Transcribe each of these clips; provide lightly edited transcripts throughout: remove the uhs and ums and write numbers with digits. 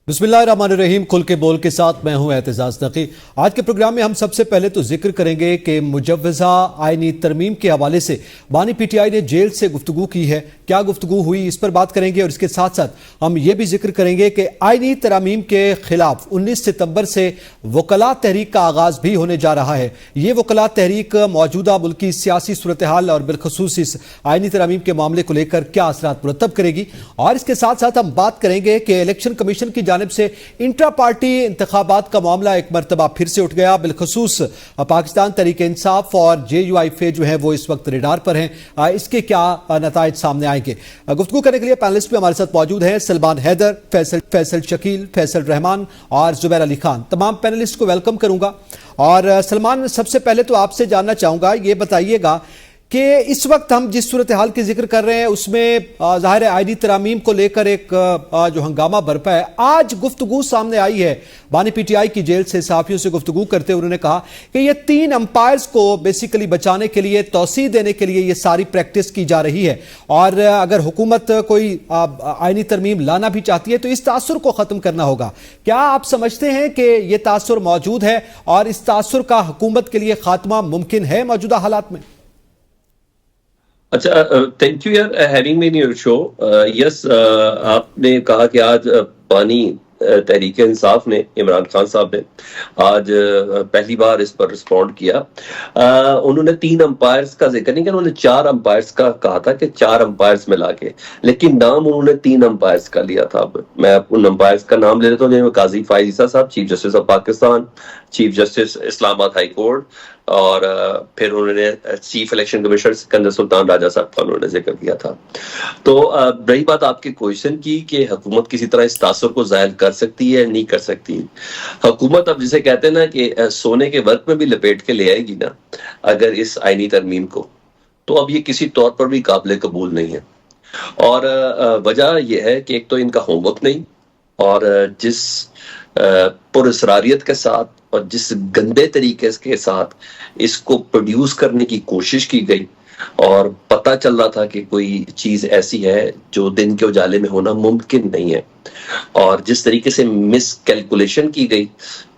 बिस्मिल्लाहिर्रहमानिर्रहीम। खुल के बोल के साथ मैं हूं एतजाज नकी। आज के प्रोग्राम में हम सबसे पहले तो जिक्र करेंगे कि मुजव्वज़ा आईनी तरमीम के हवाले से बानी पीटीआई ने जेल से गुफ्तगू की है। क्या गुफ्तगू हुई इस पर बात करेंगे और इसके साथ साथ हम ये भी जिक्र करेंगे कि आईनी तरमीम के खिलाफ 19 सितंबर से वकला तहरीक का आगाज भी होने जा रहा है। ये वकला तहरीक मौजूदा मुल्की सियासी सूरत हाल और बिलखसूस इस आईनी तरमीम के मामले को लेकर क्या असरात मुरतब करेगी, और इसके साथ साथ हम बात करेंगे कि इलेक्शन कमीशन की जानिब से इंट्रा पार्टी इंतखाबात का मामला एक मरतबा फिर से उठ गया। बिलखसूस पाकिस्तान तहरीक इंसाफ और JUIF जो है वो इस वक्त रेडार पर हैं। इसके क्या नताइज सामने आएंगे, गुफ्तगू करने के लिए पैनलिस्ट भी हमारे साथ मौजूद हैं। सलमान हैदर, फैसल शकील, फैसल रहमान और जुबैर अली खान। तमाम पैनलिस्ट को वेलकम करूंगा। और सलमान, सबसे पहले तो आपसे जानना चाहूंगा, ये बताइएगा कि इस वक्त हम जिस सूरत हाल की जिक्र कर रहे हैं उसमें ज़ाहिर है आईनी तरामीम को लेकर एक जो हंगामा बरपा है। आज गुफ्तगू सामने आई है, बानी पीटीआई की जेल से सहाफ़ियों से गुफ्तगू करते हुए उन्होंने कहा कि ये 3 अंपायर्स को बेसिकली बचाने के लिए, तौसीह देने के लिए ये सारी प्रैक्टिस की जा रही है, और अगर हुकूमत कोई आईनी तरमीम लाना भी चाहती है तो इस तासुर को ख़त्म करना होगा। क्या आप समझते हैं कि ये तासुर मौजूद है और इस तासुर का हुकूमत के लिए खात्मा मुमकिन है मौजूदा हालात में? अच्छा, थैंक यू यार having me in your show. Yes, आपने कहा कि आज बानी तहरीक इंसाफ ने, इमरान खान साहब ने आज पहली बार इस पर रिस्पॉन्ड किया। उन्होंने 3 अंपायर्स का जिक्र नहीं किया, उन्होंने 4 अंपायर्स का कहा था कि 4 अंपायर्स मिला के, लेकिन नाम उन्होंने 3 अंपायर्स का लिया था। अब मैं उन अंपायर्स का नाम ले लेता हूँ, जिनमें काजी फायज ईसा साहब, chief justice of Pakistan, chief justice Islamabad high court, और फिर उन्होंने chief election commissioner Sikandar Sultan Raja साहब का उन्होंने जिक्र किया था। तो रही बात आपके क्वेश्चन की कि हुकूमत किसी तरह इस तासुर को जाहिर कर सकती है, नहीं कर सकती। हुकूमत अब जिसे कहते हैं ना कि सोने के वर्क में भी लपेट के ले आएगी ना अगर इस आईनी तरमीम को, तो अब ये किसी तौर पर भी काबिल कबूल नहीं है। और वजह यह है कि एक तो इनका होमवर्क नहीं, और जिस पुरअसरारियत के साथ और जिस गंदे तरीके के साथ इसको प्रोड्यूस करने की कोशिश की गई, और पता चल रहा था कि कोई चीज ऐसी है जो दिन के उजाले में होना मुमकिन नहीं है, और जिस तरीके से मिस कैलकुलेशन की गई,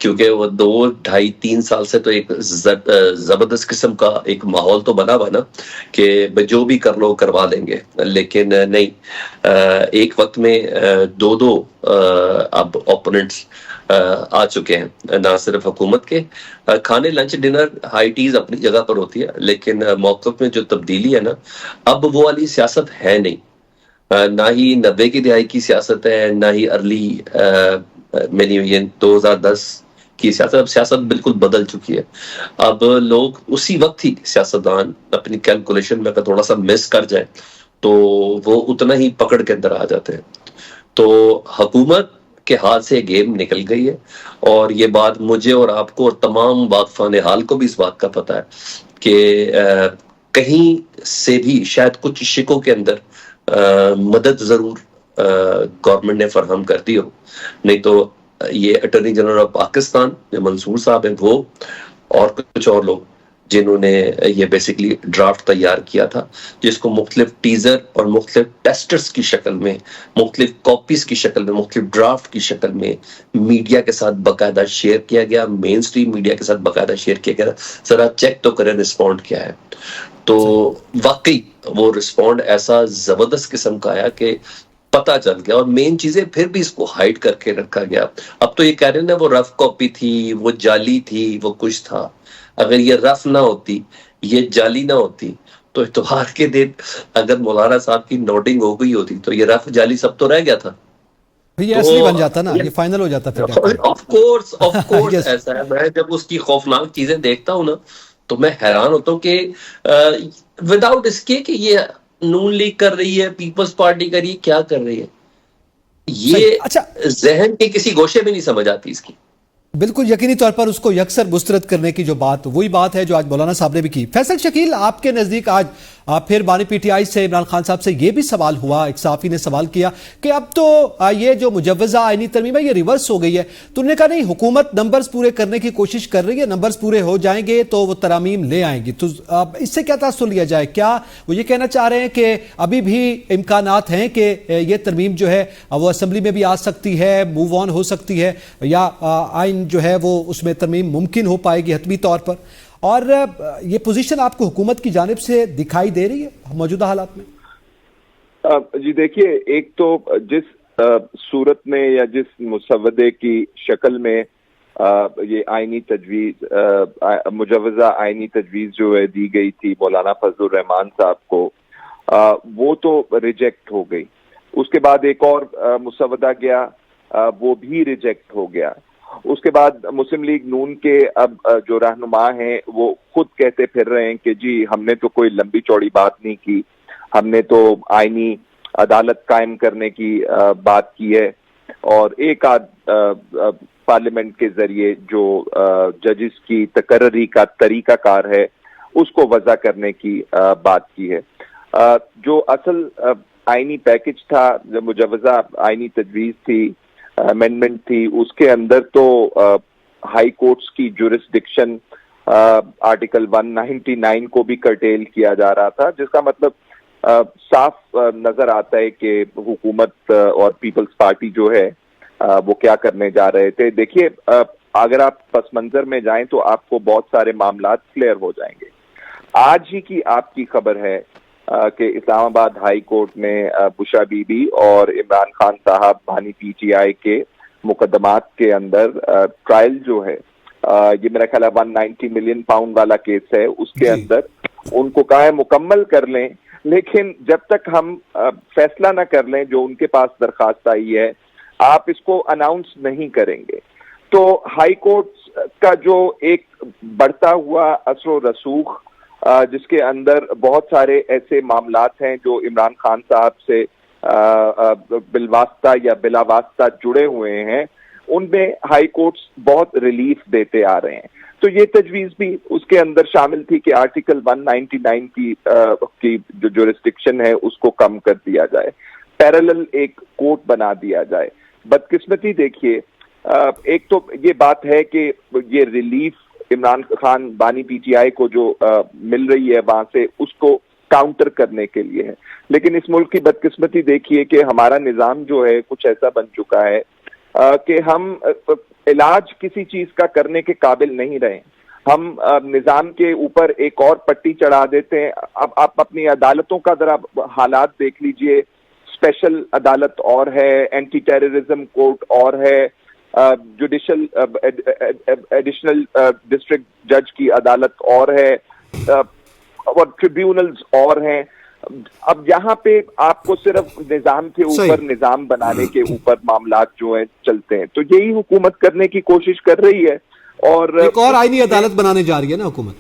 क्योंकि वो 2, 2.5, 3 साल से तो एक जबरदस्त किस्म का एक माहौल तो बना हुआ ना कि जो भी कर लो करवा देंगे, लेकिन नहीं, एक वक्त में 2 अब ओपोनेंट्स आ चुके हैं, ना सिर्फ हुकूमत के। खाने, लंच, डिनर, हाई टीज अपनी जगह पर होती है, लेकिन मौक़िफ़ में जो तब्दीली है ना, अब वो वाली सियासत है नहीं। ना ही 90 की दहाई की सियासत है, ना ही अर्ली 2010 की सियासत। अब सियासत बिल्कुल बदल चुकी है। अब लोग उसी वक्त ही, सियासतदान अपनी कैलकुलेशन में थोड़ा सा मिस कर जाए तो वो उतना ही पकड़ के अंदर आ जाते हैं। तो हुकूमत के हाथ से गेम निकल गई है, और ये बात मुझे और आपको और तमाम वाक़फ़ान हाल को भी इस बात का पता है कि कहीं से भी शायद कुछ शिकों के अंदर मदद जरूर गवर्नमेंट ने फराहम कर दी हो, नहीं तो ये अटॉर्नी जनरल ऑफ पाकिस्तान जो मंसूर साहब हैं, वो और कुछ और लोग जिन्होंने ये बेसिकली ड्राफ्ट तैयार किया था, जिसको मुख्तलिफ टीजर और मुख्तलिफ टेस्टर्स की शक्ल में, मुख्तलिफ कॉपीज की शक्ल में, मुख्तलिफ ड्राफ्ट की शक्ल में मीडिया के साथ बाकायदा शेयर किया गया, मेन स्ट्रीम मीडिया के साथ बाकायदा शेयर किया गया। जरा चेक तो करें रिस्पॉन्ड क्या है। तो वाकई वो रिस्पॉन्ड ऐसा जबरदस्त किस्म का आया कि पता चल गया, और मेन चीजें फिर भी इसको हाइड करके रखा गया। अब तो ये कह रहे हैं ना वो रफ कॉपी थी, वो जाली थी, वो कुछ था। अगर ये रफ ना होती, ये जाली ना होती, तो इतवार के दिन अगर मौलाना साहब की नोटिंग हो गई होती तो ये रफ जाली सब तो रह गया था, ये असली बन जाता ना, ये फाइनल हो जाता फिर। ऑफ कोर्स ऐसा है। मैं जब उसकी खौफनाक चीजें देखता हूँ ना तो मैं हैरान होता हूँ कि विदाउट इसके कि ये नून लीग कर रही है, पीपल्स पार्टी कर रही है, क्या कर रही है, ये अच्छा, जहन के किसी गोशे में नहीं समझ आती इसकी। बिल्कुल यकीनी तौर पर उसको यकसर मुस्तरद करने की जो बात, वही बात है जो आज मौलाना साहब ने भी की। फैसल शकील, आपके नज़दीक आज फिर बानी पीटीआई से इमरान खान साहब से ये भी सवाल हुआ, एक सहाफ़ी ने सवाल किया कि अब तो ये जो मुजव्वज़ा आईनी तरमीम है ये रिवर्स हो गई है। तो उन्होंने कहा नहीं, हुकूमत नंबर्स पूरे करने की कोशिश कर रही है, नंबर्स पूरे हो जाएंगे तो वो तरामीम ले आएंगी। तो इससे क्या तासुर लिया जाए? क्या वो ये कहना चाह रहे हैं कि अभी भी इम्कानात हैं कि ये तरमीम जो है वो असेंबली में भी आ सकती है, मूव ऑन हो सकती है, या आइन जो है वो उसमें तरमीम मुमकिन हो पाएगी हतमी तौर पर? और ये पोजीशन आपको हुकूमत की जानिब से दिखाई दे रही है मौजूदा हालात में? जी देखिए, एक तो जिस सूरत में या जिस मुसव्वदे की शक्ल में ये आईनी तजवीज़, मुजव्वज़ा आईनी तजवीज़ जो है दी गई थी मौलाना फजलुर रहमान साहब को, वो तो रिजेक्ट हो गई। उसके बाद एक और मुसव्वदा गया, वो भी रिजेक्ट हो गया। उसके बाद मुस्लिम लीग नून के अब जो रहनुमा हैं वो खुद कहते फिर रहे हैं कि जी हमने तो कोई लंबी चौड़ी बात नहीं की, हमने तो आईनी अदालत कायम करने की बात की है, और एक आध पार्लियामेंट के जरिए जो जजेस की तकर्री का तरीकाकार है उसको वज़ा करने की बात की है। जो असल आईनी पैकेज था, जो मुजव्वज़ा आईनी तजवीज़ थी, अमेंडमेंट थी, उसके अंदर तो हाई कोर्ट्स की जुरिस्डिक्शन आर्टिकल 199 को भी कर्टेल किया जा रहा था, जिसका मतलब साफ नजर आता है कि हुकूमत और पीपल्स पार्टी जो है वो क्या करने जा रहे थे। देखिए, अगर आप पस मंजर में जाएं तो आपको बहुत सारे मामलात क्लियर हो जाएंगे। आज ही की आपकी खबर है कि इस्लामाबाद हाई कोर्ट ने बुशा बीबी और इमरान खान साहब बानी पीटीआई के मुकदमात के अंदर ट्रायल जो है, ये मेरा ख्याल है 190 मिलियन पाउंड वाला केस है, उसके अंदर उनको कहा है मुकम्मल कर लें, लेकिन जब तक हम फैसला ना कर लें जो उनके पास दरखास्त आई है, आप इसको अनाउंस नहीं करेंगे। तो हाई कोर्ट का जो एक बढ़ता हुआ असर व रसूख, जिसके अंदर बहुत सारे ऐसे मामलात हैं जो इमरान खान साहब से बिलवास्ता या बिलावास्ता जुड़े हुए हैं, उनमें हाई कोर्ट्स बहुत रिलीफ देते आ रहे हैं। तो ये तजवीज भी उसके अंदर शामिल थी कि आर्टिकल 199 की जो जुरिस्डिक्शन है उसको कम कर दिया जाए, पैरेलल एक कोर्ट बना दिया जाए। बदकिस्मती देखिए, एक तो ये बात है कि ये रिलीफ इमरान खान बानी पीटीआई को जो मिल रही है वहां से, उसको काउंटर करने के लिए है, लेकिन इस मुल्क की बदकिस्मती देखिए कि हमारा निजाम जो है कुछ ऐसा बन चुका है कि हम इलाज किसी चीज का करने के काबिल नहीं रहे। हम निजाम के ऊपर एक और पट्टी चढ़ा देते हैं। अब आप अपनी अदालतों का जरा हालात देख लीजिए, स्पेशल अदालत और है, एंटी टेररिज्म कोर्ट और है, जुडिशल एडिशनल डिस्ट्रिक्ट जज की अदालत और है, और ट्रिब्यूनल्स और हैं। अब यहाँ पे आपको सिर्फ निजाम के ऊपर निजाम बनाने के ऊपर मामलात जो है चलते हैं, तो यही हुकूमत करने की कोशिश कर रही है। और एक और आईनी अदालत बनाने जा रही है ना हुकूमत?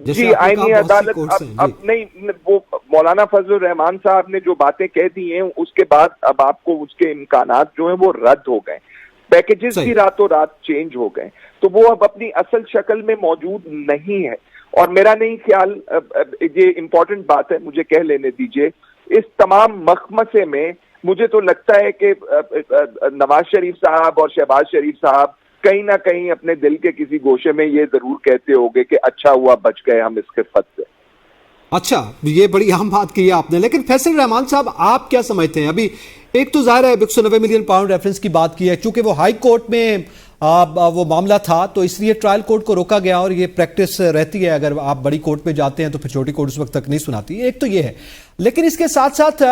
जी, आईनी अदालत अब नहीं, वो मौलाना फजलुर रहमान साहब ने जो बातें कह दी हैं उसके बाद अब आपको उसके इम्कानात जो है वो रद्द हो गए, पैकेजेस भी रातों रात चेंज हो गए, तो वो अब अपनी असल शक्ल में मौजूद नहीं है। और मेरा नहीं ख्याल, ये इंपॉर्टेंट बात है, मुझे कह लेने दीजिए, इस तमाम मखमसे में मुझे तो लगता है कि नवाज शरीफ साहब और शहबाज शरीफ साहब कहीं ना कहीं अपने दिल के किसी गोशे में ये जरूर कहते होंगे कि अच्छा हुआ बच गए हम इस खिफत से। अच्छा, ये बड़ी अहम बात की है आपने, लेकिन फैसल रहमान साहब आप क्या समझते हैं? अभी एक तो जाहिर है 190 मिलियन पाउंड रेफरेंस की बात की है, चूंकि वो हाई कोर्ट में वो मामला था तो इसलिए ट्रायल कोर्ट को रोका गया, और ये प्रैक्टिस रहती है, अगर आप बड़ी कोर्ट में जाते हैं तो फिर छोटी कोर्ट उस वक्त तक नहीं सुनाती। एक तो ये है, लेकिन इसके साथ साथ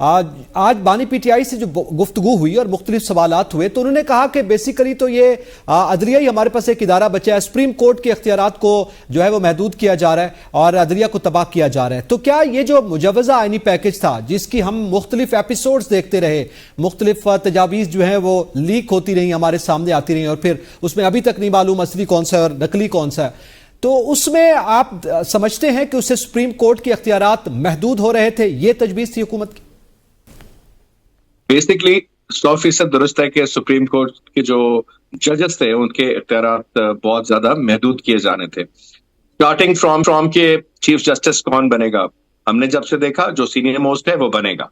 आज बानी पीटीआई से जो गुफ्तगू हुई और मुख्तलिफ सवालात हुए, तो उन्होंने कहा कि बेसिकली तो ये अदलिया ही हमारे पास एक इदारा बचा है, सुप्रीम कोर्ट के इख्तियारात को जो है वो महदूद किया जा रहा है और अदलिया को तबाह किया जा रहा है। तो क्या ये जो मुजव्वज़ा आईनी पैकेज था, जिसकी हम मुख्तलिफ एपिसोड्स देखते रहे, मुख्तलिफ तजावीज़ जो है वो लीक होती रही, हमारे सामने आती रही, और फिर उसमें अभी तक नहीं मालूम असली कौन सा है और नकली कौन सा है, तो उसमें आप समझते हैं कि उससे सुप्रीम कोर्ट के इख्तियारात महदूद हो रहे थे? ये तजवीज़ थी हुकूमत की? बेसिकली 100% दुरुस्त है कि सुप्रीम कोर्ट के जो जजेस थे उनके इख्तियारात बहुत ज्यादा महदूद किए जाने थे। स्टार्टिंग फ्रॉम के चीफ जस्टिस कौन बनेगा, हमने जब से देखा जो सीनियर मोस्ट है वो बनेगा।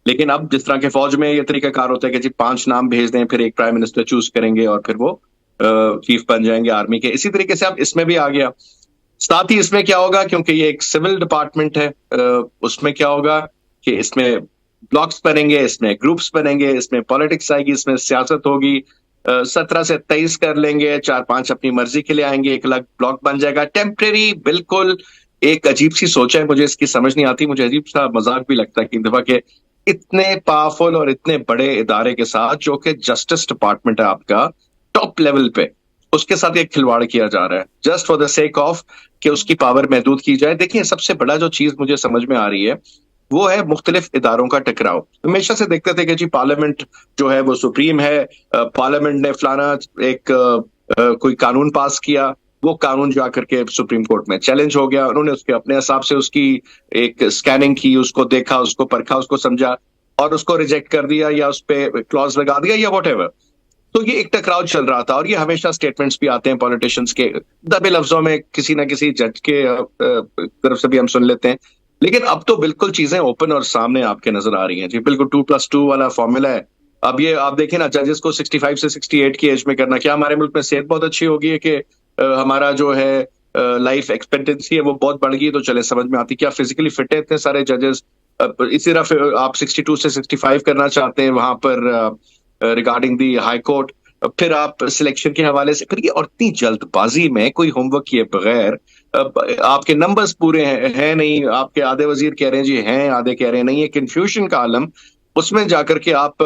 लेकिन अब जिस तरह के फौज में ये तरीकाकार होता है कि जी 5 नाम भेज दें, फिर एक प्राइम मिनिस्टर चूज करेंगे और फिर वो चीफ बन जाएंगे आर्मी के, इसी तरीके से अब इसमें भी आ गया। साथ ही इसमें क्या होगा, क्योंकि ये एक सिविल डिपार्टमेंट है, उसमें क्या होगा कि इसमें ब्लॉक्स बनेंगे, इसमें ग्रुप्स बनेंगे, इसमें पॉलिटिक्स आएगी, इसमें सियासत होगी। 17 से 23 कर लेंगे, 4-5 अपनी मर्जी के लिए आएंगे, एक अलग ब्लॉक बन जाएगा टेम्परेरी। बिल्कुल एक अजीब सी सोच है, मुझे इसकी समझ नहीं आती। मुझे अजीब सा मजाक भी लगता है कि दफा के इतने पावरफुल और इतने बड़े इदारे के साथ, जो कि जस्टिस डिपार्टमेंट है आपका टॉप लेवल पे, उसके साथ एक खिलवाड़ किया जा रहा है just for the sake of कि उसकी पावर महदूद की जाए। देखिए सबसे बड़ा जो चीज मुझे समझ में आ रही है वो है मुख्तलिफ इदारों का टकराव। हमेशा से देखते थे कि जी पार्लियामेंट जो है वो सुप्रीम है, पार्लियामेंट ने फलाना एक कोई कानून पास किया, वो कानून जाकर के सुप्रीम कोर्ट में चैलेंज हो गया, उन्होंने उसके अपने हिसाब से उसकी एक स्कैनिंग की, उसको देखा, उसको परखा, उसको समझा और उसको रिजेक्ट कर दिया या उस पर क्लॉज लगा दिया या व्हाटएवर। तो ये एक टकराव चल रहा था और ये हमेशा स्टेटमेंट्स भी आते हैं पॉलिटिशियंस के दबे लफ्जों में, किसी ना किसी जज के तरफ से भी हम सुन लेते हैं। लेकिन अब तो बिल्कुल चीजें ओपन और सामने आपके नजर आ रही हैं जी, बिल्कुल 2+2 वाला फॉर्मूला है। अब ये आप देखें ना, जजेस को 65 से 68 की एज में करना, क्या हमारे मुल्क में सेहत बहुत अच्छी होगी कि हमारा जो है लाइफ एक्सपेक्टेंसी है वो बहुत बढ़ गई, तो चले समझ में आती, क्या फिजिकली फिट है इतने सारे जजेस। इसी तरह आप 62 से 65 करना चाहते हैं वहां पर रिगार्डिंग दी हाई कोर्ट, फिर आप सिलेक्शन के हवाले से, फिर ये और इतनी जल्दबाजी में कोई होमवर्क किए बगैर, आपके नंबर्स पूरे हैं नहीं, आपके आधे वजीर कह रहे हैं जी हैं, आधे कह रहे हैं नहीं, ये कंफ्यूजन का आलम। उसमें जाकर के आप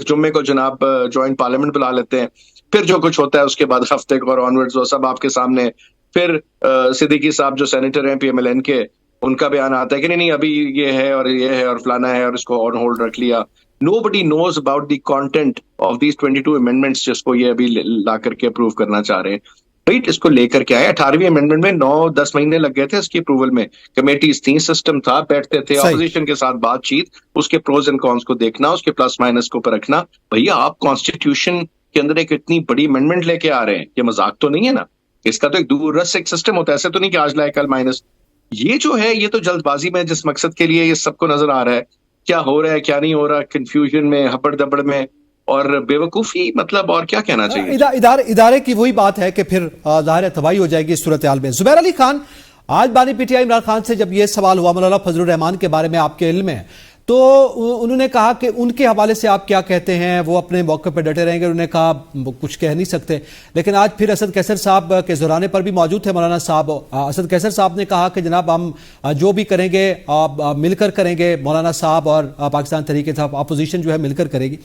जुम्मे को जनाब ज्वाइंट पार्लियामेंट बुला लेते हैं, फिर जो कुछ होता है उसके बाद हफ्ते को और ऑनवर्ड्स वो सब आपके सामने। फिर सिद्दीकी साहब जो सेनेटर हैं PMLN के, उनका बयान आता है कि नहीं अभी ये है और फलाना है और इसको ऑन होल्ड रख लिया। Nobody knows about the content of these 22 amendments जिसको ये अभी ला करके अप्रूव करना चाह रहे हैं। राइट, इसको लेकर के आए 18वीं अमेंडमेंट में 9-10 महीने लग गए थे इसकी अप्रूवल में। कमेटीज थी, सिस्टम था, बैठते थे, ऑपोजिशन के साथ बातचीत, उसके प्रोज एंड कॉन्स को देखना, उसके प्लस माइनस को परखना। भैया आप कॉन्स्टिट्यूशन के अंदर एक इतनी बड़ी अमेंडमेंट लेके आ रहे हैं, ये मजाक तो नहीं है ना। इसका तो एक दूरस्थ एक सिस्टम होता है, ऐसे तो नहीं कि आज लाए कल माइनस। ये जो है ये तो जल्दबाजी में जिस मकसद के लिए ये सबको नजर आ रहा है, क्या हो रहा है क्या नहीं हो रहा, कंफ्यूजन में, हपड़ दबड़ में और बेवकूफी, मतलब और क्या कहना चाहिए। इदारे की वही बात है कि फिर ज़ाहिर है तबाही हो जाएगी इस सूरत हाल में। जुबैर अली खान, आज बानी PTI इमरान खान से जब यह सवाल हुआ मौलाना फजलुर रहमान के बारे में, आपके इल्म है, तो उन्होंने कहा कि उनके हवाले से आप क्या कहते हैं, वो अपने मौके पर डटे रहेंगे। उन्होंने कहा कुछ कह नहीं सकते। लेकिन आज फिर असद कैसर साहब के ज़ोराने पर भी मौजूद थे मौलाना साहब। असद कैसर साहब ने कहा कि जनाब हम जो भी करेंगे मिलकर करेंगे, मौलाना साहब और पाकिस्तान तहरीक इंसाफ अपोजिशन जो है मिलकर करेगी।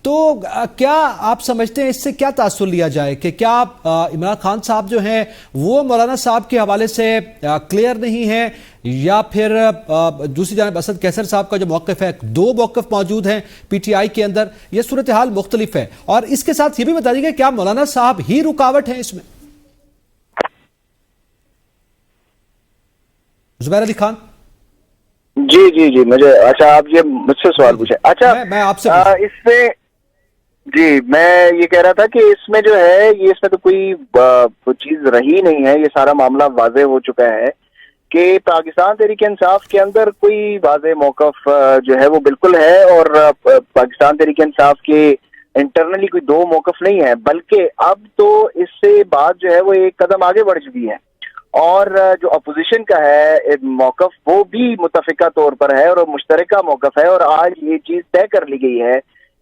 तो क्या आप समझते हैं इससे क्या तासुर लिया जाए कि क्या इमरान खान साहब जो हैं वो मौलाना साहब के हवाले से क्लियर नहीं है, या फिर दूसरी जानब असद कैसर साहब का जो मौक़िफ़ है, दो मौक़िफ़ मौजूद हैं PTI के अंदर, यह सूरत हाल मुख्तलिफ है। और इसके साथ ये भी बता दीजिए क्या मौलाना साहब ही रुकावट है इसमें? जुबैर अली खान जी मुझे, अच्छा आप ये मुझसे सवाल पूछे। अच्छा मैं आपसे इसमें जी मैं ये कह रहा था कि इसमें जो है ये इसमें तो कोई चीज रही नहीं है, ये सारा मामला वाज़े हो चुका है कि पाकिस्तान तहरीक इंसाफ के अंदर कोई वाज़े मौक़िफ़ जो है वो बिल्कुल है, और पाकिस्तान तहरीक इंसाफ के इंटरनली कोई दो मौक़िफ़ नहीं है, बल्कि अब तो इससे बात जो है वो एक कदम आगे बढ़ चुकी है। और जो अपोजिशन का है मौक़िफ़ वो भी मुतफ़िका तौर पर है और मुश्तरका मौक़िफ़ है, और आज ये चीज़ तय कर ली गई है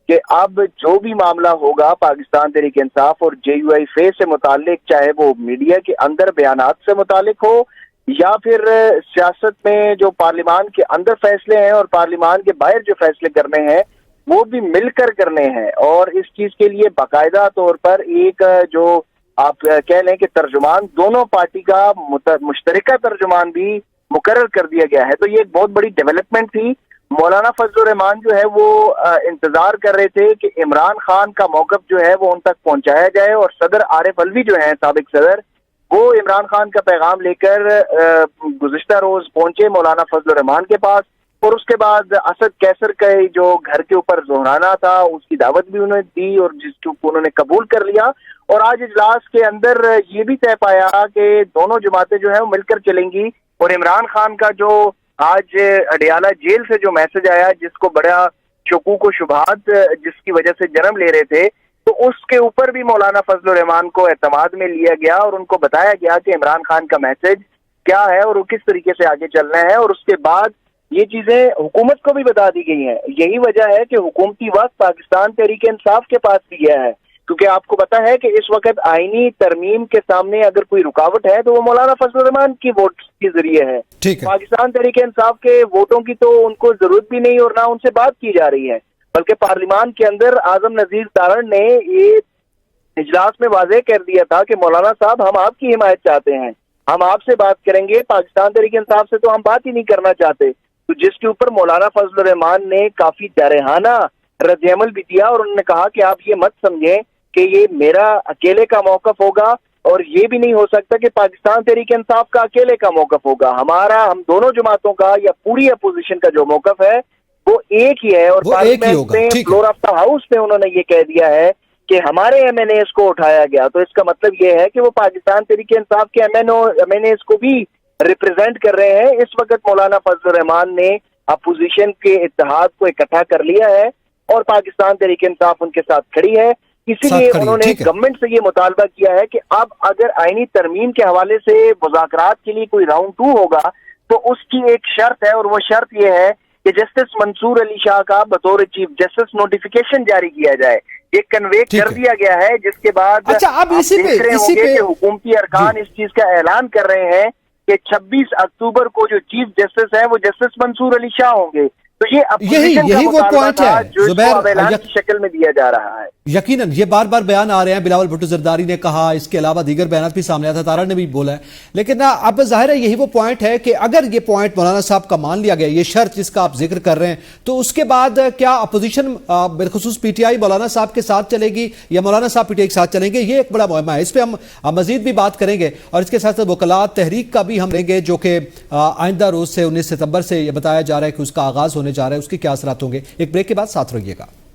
कि अब जो भी मामला होगा पाकिस्तान तहरीक इंसाफ और JUI फेस से मुतालिक, चाहे वो मीडिया के अंदर बयानात से मुतालिक हो या फिर सियासत में जो पार्लियामान के अंदर फैसले हैं और पार्लियामान के बाहर जो फैसले करने हैं, वो भी मिलकर करने हैं। और इस चीज के लिए बाकायदा तौर पर एक जो आप कह लें कि तर्जुमान, दोनों पार्टी का मुश्तरका तर्जुमान भी मुकर्रर कर दिया गया है। तो ये एक बहुत बड़ी डेवलपमेंट थी। मौलाना फजलुर रहमान जो है वो इंतजार कर रहे थे कि इमरान खान का मौक़िफ़ जो है वो उन तक पहुंचाया जाए, और सदर आरिफ अलवी जो है साबिक सदर, वो इमरान खान का पैगाम लेकर गुज़िश्ता रोज पहुंचे मौलाना फजलुर रहमान के पास, और उसके बाद असद कैसर का जो घर के ऊपर जोहराना था उसकी दावत भी उन्होंने दी और जिसको उन्होंने कबूल कर लिया। اور آج اجلاس کے اندر یہ بھی طے پایا کہ دونوں جماعتیں جو ہیں وہ مل کر چلیں گی، اور عمران خان کا جو آج اڈیالہ جیل سے جو میسج آیا جس کو بڑا شکوک و شبہات جس کی وجہ سے جنم لے رہے تھے، تو اس کے اوپر بھی مولانا فضل الرحمان کو اعتماد میں لیا گیا اور ان کو بتایا گیا کہ عمران خان کا میسج کیا ہے اور وہ کس طریقے سے آگے چلنا ہے، اور اس کے بعد یہ چیزیں حکومت کو بھی بتا دی گئی ہیں۔ یہی وجہ ہے کہ حکومتی وقت پاکستان تحریک انصاف کے پاس بھی گیا ہے، کیونکہ آپ کو پتا ہے کہ اس وقت آئینی ترمیم کے سامنے اگر کوئی رکاوٹ ہے تو وہ مولانا فضل الرحمان کی ووٹ کے ذریعے ہے۔ پاکستان تحریک انصاف کے ووٹوں کی تو ان کو ضرورت بھی نہیں اور نہ ان سے بات کی جا رہی ہے، بلکہ پارلیمان کے اندر اعظم نذیر تارڑ نے یہ اجلاس میں واضح کر دیا تھا کہ مولانا صاحب ہم آپ کی حمایت چاہتے ہیں، ہم آپ سے بات کریں گے، پاکستان تحریک انصاف سے تو ہم بات ہی نہیں کرنا چاہتے۔ تو جس کے اوپر مولانا فضل الرحمان نے کافی جارحانہ رد عمل بھی دیا اور انہوں نے کہا کہ آپ یہ مت سمجھیں کہ یہ میرا اکیلے کا موقف ہوگا، اور یہ بھی نہیں ہو سکتا کہ پاکستان تحریک انصاف کا اکیلے کا موقف ہوگا، ہم دونوں جماعتوں کا یا پوری اپوزیشن کا جو موقف ہے وہ ایک ہی ہے۔ اور پارلیمنٹ میں فلور آف دا ہاؤس میں انہوں نے یہ کہہ دیا ہے کہ ہمارے ایم این ایز کو اٹھایا گیا، تو اس کا مطلب یہ ہے کہ وہ پاکستان تحریک انصاف کے ایم این ایز کو بھی ریپرزینٹ کر رہے ہیں۔ اس وقت مولانا فضل الرحمان نے اپوزیشن کے اتحاد کو اکٹھا کر لیا ہے اور پاکستان تحریک انصاف ان کے ساتھ کھڑی ہے، اسی لیے انہوں نے گورنمنٹ سے یہ مطالبہ کیا ہے کہ اب اگر آئینی ترمیم کے حوالے سے مذاکرات کے لیے کوئی راؤنڈ 2 ہوگا تو اس کی ایک شرط ہے، اور وہ شرط یہ ہے کہ جسٹس منصور علی شاہ کا بطور چیف جسٹس نوٹیفیکیشن جاری کیا جائے، یہ کنوے کر دیا گیا ہے، جس کے بعد آپ دیکھ رہے ہوں گے کہ حکومتی ارکان اس چیز کا اعلان کر رہے ہیں کہ 26 اکتوبر کو جو چیف جسٹس ہیں وہ جسٹس منصور علی شاہ ہوں گے۔ تو یہ اپوزیشن کا مطالبہ تھا جو اس کو اعلان کی شکل میں دیا جا رہا ہے۔ یقیناً یہ بار بار بیان آ رہے ہیں، بلاول بھٹو زرداری نے کہا، اس کے علاوہ دیگر بیانات بھی سامنے آیا تھا، تارڑ نے بھی بولا ہے، لیکن اب ظاہر ہے یہی وہ پوائنٹ ہے کہ اگر یہ پوائنٹ مولانا صاحب کا مان لیا گیا، یہ شرط جس کا آپ ذکر کر رہے ہیں، تو اس کے بعد کیا اپوزیشن بالخصوص پی ٹی آئی مولانا صاحب کے ساتھ چلے گی یا مولانا صاحب پی ٹی آئی کے ساتھ چلیں گے؟ یہ ایک بڑا معمہ ہے، اس پہ ہم مزید بھی بات کریں گے، اور اس کے ساتھ ساتھ وکلات تحریک کا بھی ہم لیں گے جو کہ آئندہ روز سے 19 ستمبر سے یہ بتایا جا رہا ہے کہ اس کا آغاز ہونے جا رہا ہے، اس کے کیا اثرات ہوں گے۔ ایک بریک کے بعد ساتھ رہیے گا۔